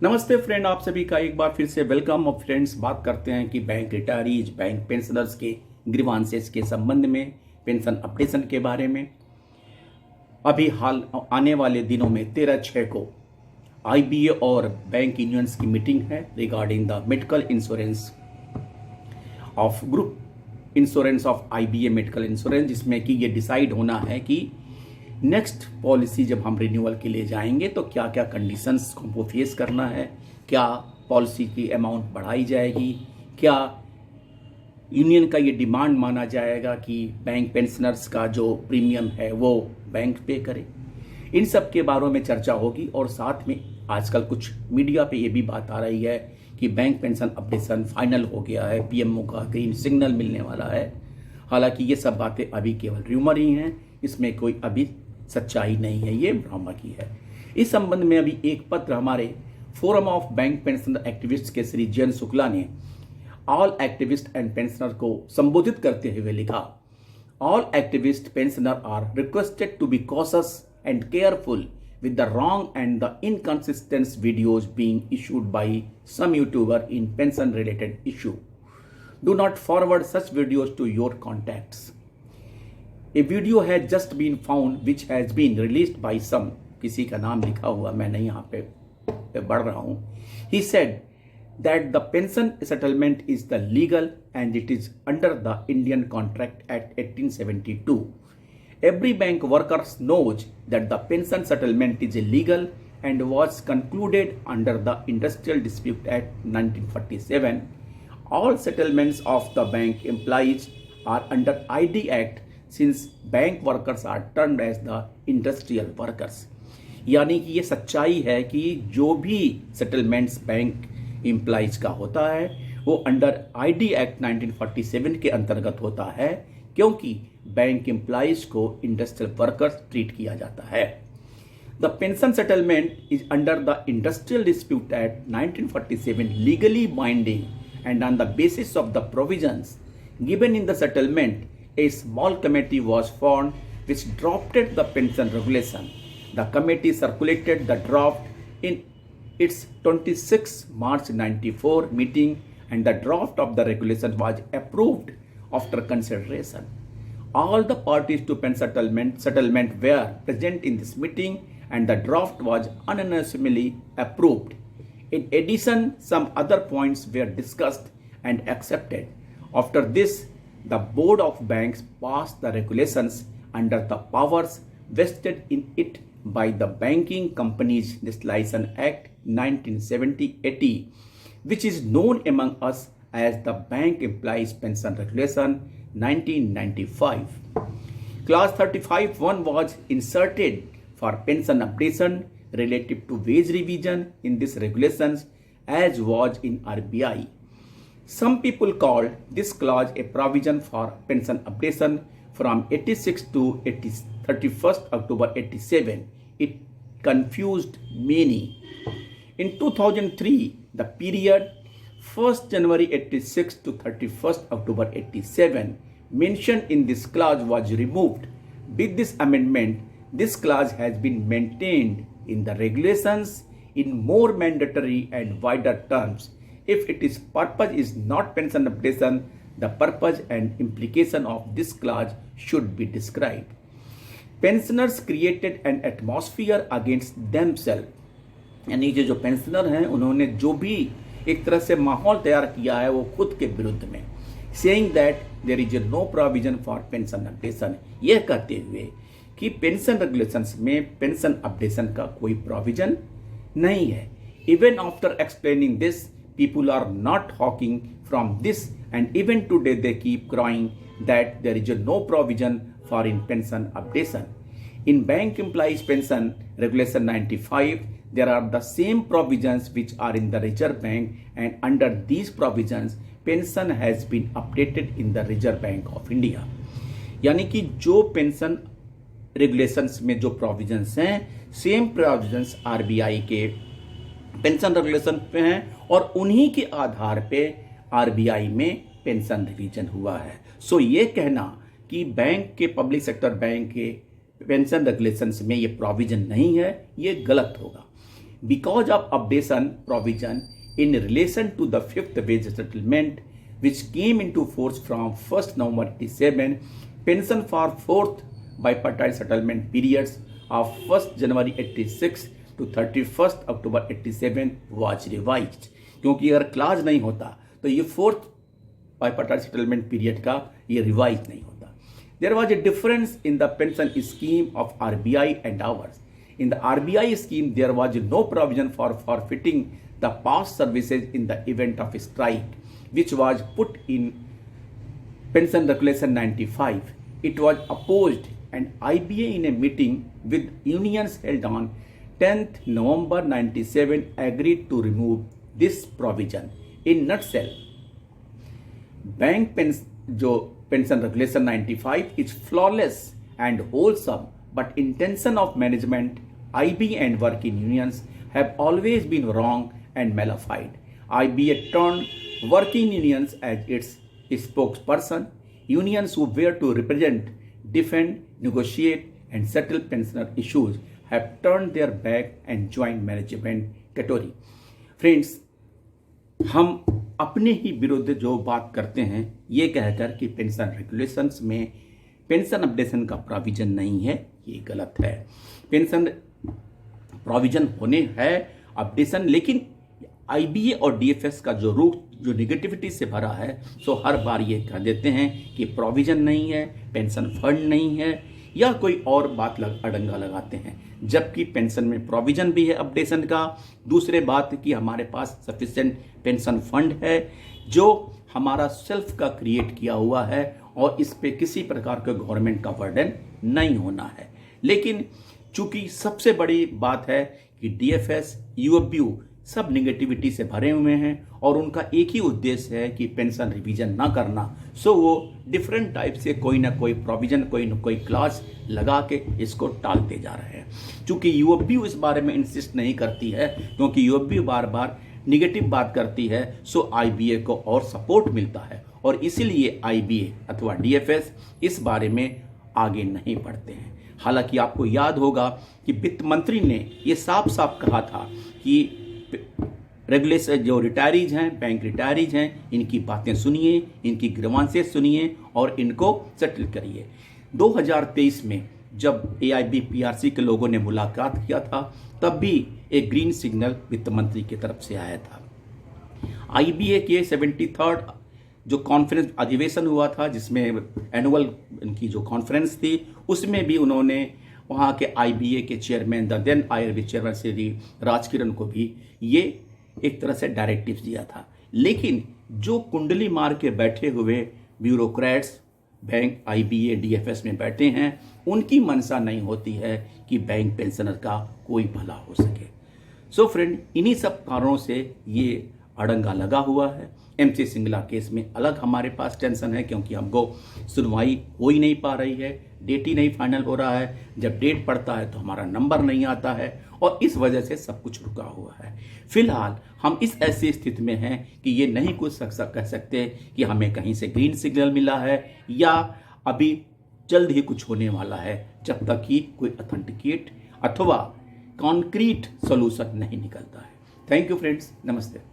नमस्ते फ्रेंड, आप सभी का एक बार फिर से वेलकम। और फ्रेंड्स, बात करते हैं कि बैंक रिटायरीज, बैंक पेंशनर्स के ग्रीवांसेस के संबंध में, पेंशन अपडेशन के बारे में। अभी हाल आने वाले दिनों में 13/6 को आईबीए और बैंक यूनियंस की मीटिंग है regarding the medical insurance of group insurance of IBA medical insurance, जिसमें कि ये डिसाइड होना है कि नेक्स्ट पॉलिसी जब हम रिन्यूअल के लिए जाएंगे तो क्या क्या कंडीशंस को फेस करना है, क्या पॉलिसी की अमाउंट बढ़ाई जाएगी, क्या यूनियन का ये डिमांड माना जाएगा कि बैंक पेंशनर्स का जो प्रीमियम है वो बैंक पे करे। इन सब के बारे में चर्चा होगी। और साथ में आजकल कुछ मीडिया पे ये भी बात आ रही है कि बैंक पेंशन अपडेशन फाइनल हो गया है, पीएमओ का ग्रीन सिग्नल मिलने वाला है। हालांकि ये सब बातें अभी केवल र्यूमर ही हैं, इसमें कोई अभी सच्चाई नहीं है, ये भ्रामक ही है। इस संबंध में अभी एक पत्र हमारे forum of bank pensioner activist के श्री जयंत शुक्ला ने ऑल एक्टिविस्ट एंड पेंशनर को संबोधित करते हुए लिखा, all activist pensioner are requested to be cautious and careful with the wrong and the inconsistent videos being issued by some YouTuber in pension related issue. Do not forward such videos to your contacts. A video has just been found which has been released by some, किसी का नाम लिखा हुआ मैं नहीं यहाँ पे बढ़ रहा हूँ. He said that the pension settlement is the legal and it is under the Indian Contract Act 1872. Every bank worker knows that the pension settlement is illegal and was concluded under the Industrial Dispute Act 1947. All settlements of the bank employees are under ID Act since bank workers are termed as the industrial workers. यानी कि ये सच्चाई है कि जो भी settlements bank employees का होता है वो अंडर आईडी एक्ट 1947 के अंतर्गत होता है, क्योंकि बैंक एम्प्लॉइज को इंडस्ट्रियल वर्कर्स ट्रीट किया जाता है। The pension settlement is under the industrial dispute act 1947 legally binding and on the basis of the provisions given in the settlement A small committee was formed which drafted the pension regulation. The committee circulated the draft in its 26 March 94 meeting and the draft of the regulation was approved after consideration. All the parties to pension settlement were present in this meeting and the draft was unanimously approved. In addition, some other points were discussed and accepted. After this, the Board of Banks passed the regulations under the powers vested in it by the Banking Companies Legislation Act 1970-80, which is known among us as the Bank Employees Pension Regulation 1995. Clause 35(1) was inserted for pension updation relative to wage revision in these regulations, as was in RBI. Some people called this clause a provision for pension updation from 86 to 31st October 87. It confused many. In 2003, the period 1st January 86 to 31st October 87 mentioned in this clause was removed. With this amendment, this clause has been maintained in the regulations in more mandatory and wider terms. If its purpose is not pension updation, the purpose and implication of this clause should be described. Pensioners created an atmosphere against themselves. यानी कि जो pensioner हैं उन्होंने जो भी एक तरह से माहौल तैयार किया है वो खुद के विरुद्ध में, saying that there is no provision for pension updation, यह कहते हुए कि पेंशन रेगुलेशंस में पेंशन अपडेशन का कोई प्रोविजन नहीं है। Even after explaining this, people are not hawking from this and even today they keep crying that there is no provision for in pension updation. In Bank Employees Pension Regulation 95, there are the same provisions which are in the Reserve Bank, and under these provisions, pension has been updated in the Reserve Bank of India. यानी कि जो pension regulations में जो provisions हैं, same provisions RBI के pension regulation पे हैं और उन्हीं के आधार पे आरबीआई में पेंशन रिवीजन हुआ है। सो ये कहना कि बैंक के, पब्लिक सेक्टर बैंक के पेंशन रेगुलेशंस में ये प्रोविजन नहीं है, ये गलत होगा। because of updation provision in relation to the fifth wage settlement which came into force from 1st November 87, pension for fourth bipartite settlement periods of 1st January 86 to 31st October 87 was revised। क्योंकि अगर clause नहीं होता तो ये fourth bipartite settlement period का ये revise नहीं होता। There was a difference in the pension scheme of RBI and ours. In the RBI scheme, there was no provision for forfeiting the past services in the event of a strike, which was put in Pension Regulation 95. It was opposed, and IBA in a meeting with unions held on 10th November 97 agreed to remove this provision. In nutshell, bank pension regulation 95 is flawless and wholesome, but intention of management, IB and working unions have always been wrong and malafide. IBA turned working unions as its spokesperson. Unions who were to represent, defend, negotiate and settle pensioner issues have turned their back and joined management category. Friends, हम अपने ही विरुद्ध जो बात करते हैं ये कहकर कि पेंशन रेगुलेशंस में पेंशन अपडेशन का प्रोविजन नहीं है, ये गलत है। पेंशन प्रोविजन होने है अपडेशन, लेकिन आईबीए और डीएफएस का जो रूख जो निगेटिविटी से भरा है, सो हर बार ये कह देते हैं कि प्रोविजन नहीं है, पेंशन फंड नहीं है या कोई और बात अड़ंगा लगाते हैं, जबकि पेंशन में प्रोविजन भी है अपडेशन का। दूसरे बात कि हमारे पास सफिशिएंट पेंशन फंड है जो हमारा सेल्फ का क्रिएट किया हुआ है और इस पे किसी प्रकार का गवर्नमेंट का बर्डन नहीं होना है। लेकिन चूंकि सबसे बड़ी बात है कि डीएफएस यूएफबीयू सब निगेटिविटी से भरे हुए हैं और उनका एक ही उद्देश्य है कि पेंशन रिवीजन ना करना, सो वो डिफरेंट टाइप से कोई ना कोई प्रोविजन कोई ना कोई क्लॉज लगा के इसको टालते जा रहे हैं। चूंकि यूएफबीयू इस बारे में इंसिस्ट नहीं करती है, क्योंकि यूएफबीयू बार बार निगेटिव बात करती है, सो आईबीए को और सपोर्ट मिलता है और इसीलिए आईबीए अथवा डीएफएस इस बारे में आगे नहीं बढ़ते हैं। हालांकि आपको याद होगा कि वित्त मंत्री ने ये साफ साफ कहा था कि रेगुलेशन जो रिटायरीज हैं, बैंक रिटायरीज हैं, इनकी बातें सुनिए, इनकी ग्रीवांसेस सुनिए और इनको सेटल करिए। 2023 में जब एआईबीपीआरसी के लोगों ने मुलाकात किया था तब भी एक ग्रीन सिग्नल वित्त मंत्री की तरफ से आया था। आईबीए के 73rd जो कॉन्फ्रेंस अधिवेशन हुआ था, जिसमें एनुअल इनकी जो कॉन्फ्रेंस थी, उसमें भी उन्होंने वहाँ के आईबीए के chairman the then IRB chairman Shri Rajkiran को भी ये एक तरह से डायरेक्टिव दिया था। लेकिन जो कुंडली मार के बैठे हुए ब्यूरोक्रेट्स बैंक आईबीए डीएफएस में बैठे हैं, उनकी मंशा नहीं होती है कि बैंक पेंशनर का कोई भला हो सके। सो फ्रेंड, इन्हीं सब कारणों से ये अड़ंगा लगा हुआ है। एमसी सिंगला केस में अलग हमारे पास टेंशन है, क्योंकि हमको सुनवाई हो ही नहीं पा रही है, डेट ही नहीं फाइनल हो रहा है। जब डेट पड़ता है तो हमारा नंबर नहीं आता है और इस वजह से सब कुछ रुका हुआ है। फिलहाल हम इस ऐसी स्थिति में हैं कि ये नहीं कुछ कह सकते कि हमें कहीं से ग्रीन सिग्नल मिला है या अभी जल्द ही कुछ होने वाला है, जब तक कि कोई ऑथेंटिकेट अथवा कॉन्क्रीट सॉल्यूशन नहीं निकलता है। थैंक यू फ्रेंड्स, नमस्ते।